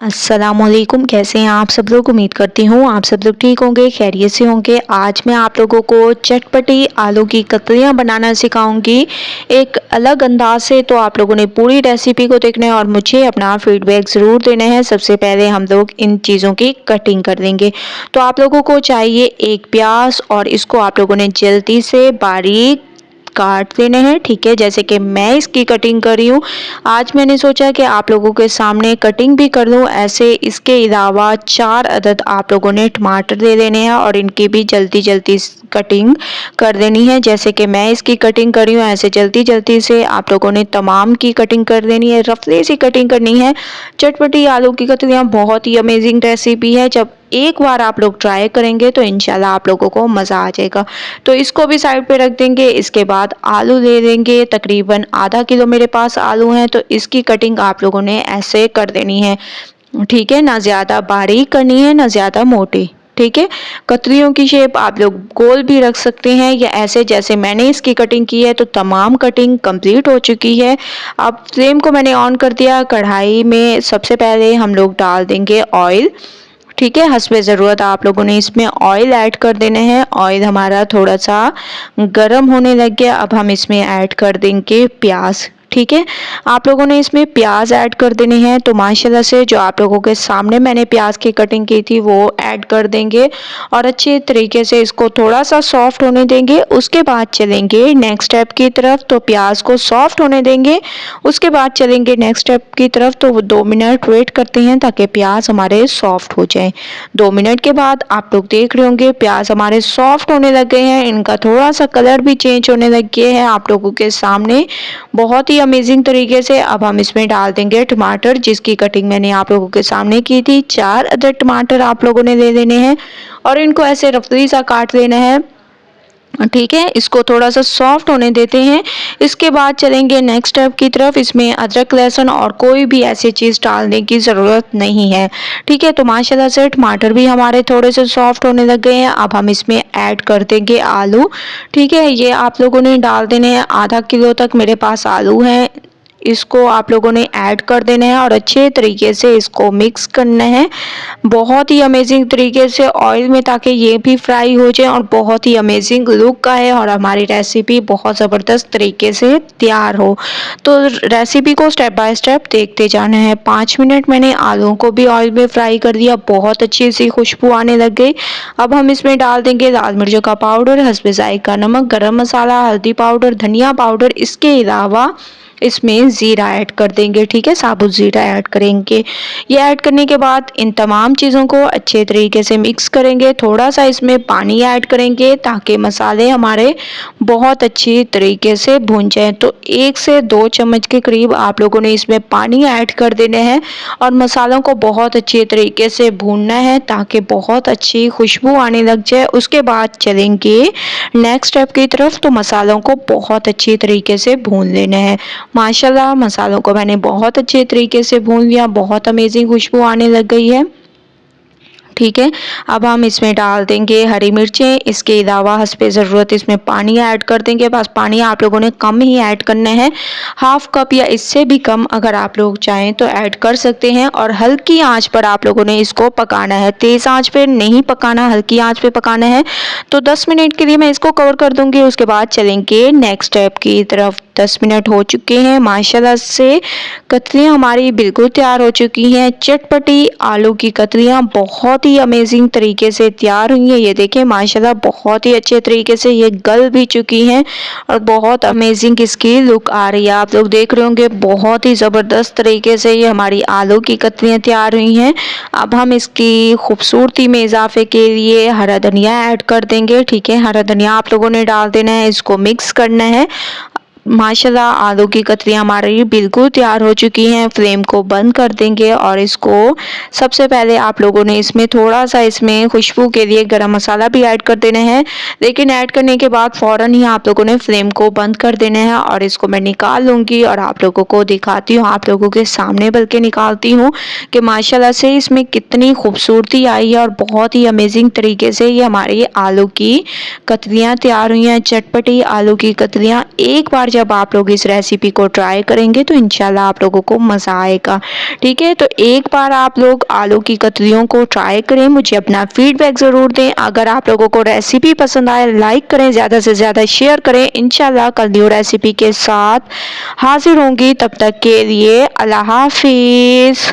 अस्सलामुअलैकुम। कैसे हैं आप सब लोग? उम्मीद करती हूँ आप सब लोग ठीक होंगे, खैरियत से होंगे। आज मैं आप लोगों को चटपटी आलू की कतलियाँ बनाना सिखाऊंगी एक अलग अंदाज से। तो आप लोगों ने पूरी रेसिपी को देखना है और मुझे अपना फीडबैक ज़रूर देना है। सबसे पहले हम लोग इन चीज़ों की कटिंग कर लेंगे। तो आप लोगों को चाहिए एक प्याज और इसको आप लोगों ने जल्दी से बारीक काट देने हैं। ठीक है, जैसे कि मैं इसकी कटिंग कर रही हूँ। आज मैंने सोचा कि आप लोगों के सामने कटिंग भी कर लूँ ऐसे। इसके अलावा 4 अदद आप लोगों ने टमाटर ले लेने हैं और इनकी भी जल्दी जल्दी कटिंग कर देनी है। जैसे कि मैं इसकी कटिंग कर रही हूँ ऐसे जल्दी जल्दी से आप लोगों ने तमाम की कटिंग कर देनी है, रफली सी कटिंग करनी है। चटपटी आलू की कतलियाँ बहुत ही अमेजिंग रेसिपी है। जब एक बार आप लोग ट्राई करेंगे तो इंशाल्लाह आप लोगों को मज़ा आ जाएगा। तो इसको भी साइड पे रख देंगे। इसके बाद आलू ले लेंगे, तकरीबन आधा किलो मेरे पास आलू हैं। तो इसकी कटिंग आप लोगों ने ऐसे कर देनी है। ठीक है, ना ज़्यादा बारीक करनी है ना ज़्यादा मोटी। ठीक है, कतलियों की शेप आप लोग गोल भी रख सकते हैं या ऐसे जैसे मैंने इसकी कटिंग की है। तो तमाम कटिंग कंप्लीट हो चुकी है। अब फ्लेम को मैंने ऑन कर दिया। कढ़ाई में सबसे पहले हम लोग डाल देंगे ऑयल। ठीक है, हस्बे ज़रूरत आप लोगों ने इसमें ऑयल ऐड कर देने हैं। ऑयल हमारा थोड़ा सा गर्म होने लग गया। अब हम इसमें ऐड कर देंगे प्याज। ठीक है, आप लोगों ने इसमें प्याज ऐड कर देने हैं। तो माशाल्लाह से जो आप लोगों के सामने मैंने प्याज की कटिंग की थी वो ऐड कर देंगे और अच्छे तरीके से इसको थोड़ा सा सॉफ्ट होने देंगे। उसके बाद चलेंगे नेक्स्ट स्टेप की तरफ। तो प्याज को सॉफ्ट होने देंगे, उसके बाद चलेंगे नेक्स्ट स्टेप की तरफ। तो 2 मिनट वेट करते हैं ताकि प्याज हमारे सॉफ्ट हो जाए। 2 मिनट के बाद आप लोग देख रहे होंगे प्याज हमारे सॉफ्ट होने लग गए हैं। इनका थोड़ा सा कलर भी चेंज होने लग गया है आप लोगों के सामने बहुत ही अमेजिंग तरीके से। अब हम इसमें डाल देंगे टमाटर जिसकी कटिंग मैंने आप लोगों के सामने की थी। 4 अदर टमाटर आप लोगों ने ले लेने हैं और इनको ऐसे रफली सा काट लेना है। ठीक है, इसको थोड़ा सा सॉफ्ट होने देते हैं। इसके बाद चलेंगे नेक्स्ट स्टेप की तरफ। इसमें अदरक लहसुन और कोई भी ऐसी चीज़ डालने की ज़रूरत नहीं है। ठीक है, तो माशाल्लाह से टमाटर भी हमारे थोड़े से सॉफ्ट होने लग गए हैं। अब हम इसमें ऐड कर देंगे आलू। ठीक है, ये आप लोगों ने डाल देने हैं। आधा किलो तक मेरे पास आलू हैं, इसको आप लोगों ने ऐड कर देना है और अच्छे तरीके से इसको मिक्स करना है बहुत ही अमेजिंग तरीके से ऑयल में, ताकि ये भी फ्राई हो जाए और बहुत ही अमेजिंग लुक का है और हमारी रेसिपी बहुत ज़बरदस्त तरीके से तैयार हो। तो रेसिपी को स्टेप बाय स्टेप देखते जाना है। 5 मिनट मैंने आलूओं को भी ऑयल में फ्राई कर दिया, बहुत अच्छी सी खुशबू आने लग गई। अब हम इसमें डाल देंगे लाल मिर्चों का पाउडर, हस्बे जायका नमक, गरम मसाला, हल्दी पाउडर, धनिया पाउडर। इसके अलावा इसमें ज़ीरा ऐड कर देंगे। ठीक है, साबुत ज़ीरा ऐड करेंगे। ये ऐड करने के बाद इन तमाम चीज़ों को अच्छे तरीके से मिक्स करेंगे। थोड़ा सा इसमें पानी ऐड करेंगे ताकि मसाले हमारे बहुत अच्छी तरीके से भुन जाएं। तो 1 से 2 चम्मच के करीब आप लोगों ने इसमें पानी ऐड कर देने हैं और मसालों को बहुत अच्छे तरीके से भूनना है ताकि बहुत अच्छी खुशबू आने लग जाए। उसके बाद चलेंगे नेक्स्ट स्टेप की तरफ। तो मसालों को बहुत अच्छी तरीके से भून लेना है। माशाल्लाह मसालों को मैंने बहुत अच्छे तरीके से भून लिया, बहुत अमेजिंग खुशबू आने लग गई है। ठीक है, अब हम इसमें डाल देंगे हरी मिर्चें। इसके अलावा हस्बे ज़रूरत इसमें पानी ऐड कर देंगे। बस पानी आप लोगों ने कम ही ऐड करना है, हाफ कप या इससे भी कम अगर आप लोग चाहें तो ऐड कर सकते हैं। और हल्की आंच पर आप लोगों ने इसको पकाना है, तेज़ आंच पे नहीं पकाना, हल्की आंच पे पकाना है। तो 10 मिनट के लिए मैं इसको कवर कर दूंगी। उसके बाद चलेंगे नेक्स्ट स्टेप की तरफ। 10 मिनट हो चुके हैं, माशाल्लाह से कतलियाँ हमारी बिल्कुल तैयार हो चुकी हैं। चटपटी आलू की कतलियाँ बहुत ही अमेजिंग तरीके से तैयार हुई हैं। ये देखें माशाल्लाह बहुत ही अच्छे तरीके से ये गल भी चुकी हैं और बहुत अमेजिंग इसकी लुक आ रही है। आप लोग देख रहे होंगे बहुत ही ज़बरदस्त तरीके से ये हमारी आलू की कतलियाँ तैयार हुई हैं। अब हम इसकी खूबसूरती में इजाफे के लिए हरा धनिया ऐड कर देंगे। ठीक है, हरा धनिया आप लोगों ने डाल देना है, इसको मिक्स करना है। माशाल्लाह आलू की कतलियाँ हमारी बिल्कुल तैयार हो चुकी हैं। फ्लेम को बंद कर देंगे और इसको सबसे पहले आप लोगों ने इसमें थोड़ा सा इसमें खुशबू के लिए गरम मसाला भी ऐड कर देना है, लेकिन ऐड करने के बाद फ़ौरन ही आप लोगों ने फ्लेम को बंद कर देना है। और इसको मैं निकाल लूँगी और आप लोगों को दिखाती हूँ, आप लोगों के सामने बल्कि निकालती हूँ कि माशाल्लाह से इसमें कितनी खूबसूरती आई है और बहुत ही अमेजिंग तरीके से ये हमारी आलू की कतलियाँ तैयार हुई हैं। चटपटी आलू की कतलियाँ एक बार जब आप लोग इस रेसिपी को ट्राई करेंगे तो इंशाल्लाह आप लोगों को मज़ा आएगा। ठीक है, तो एक बार आप लोग आलू की कतलियों को ट्राई करें, मुझे अपना फीडबैक ज़रूर दें। अगर आप लोगों को रेसिपी पसंद आए लाइक करें, ज़्यादा से ज़्यादा शेयर करें। इंशाल्लाह कल न्यू रेसिपी के साथ हाजिर होंगी, तब तक के लिए अल्लाह हाफिज़।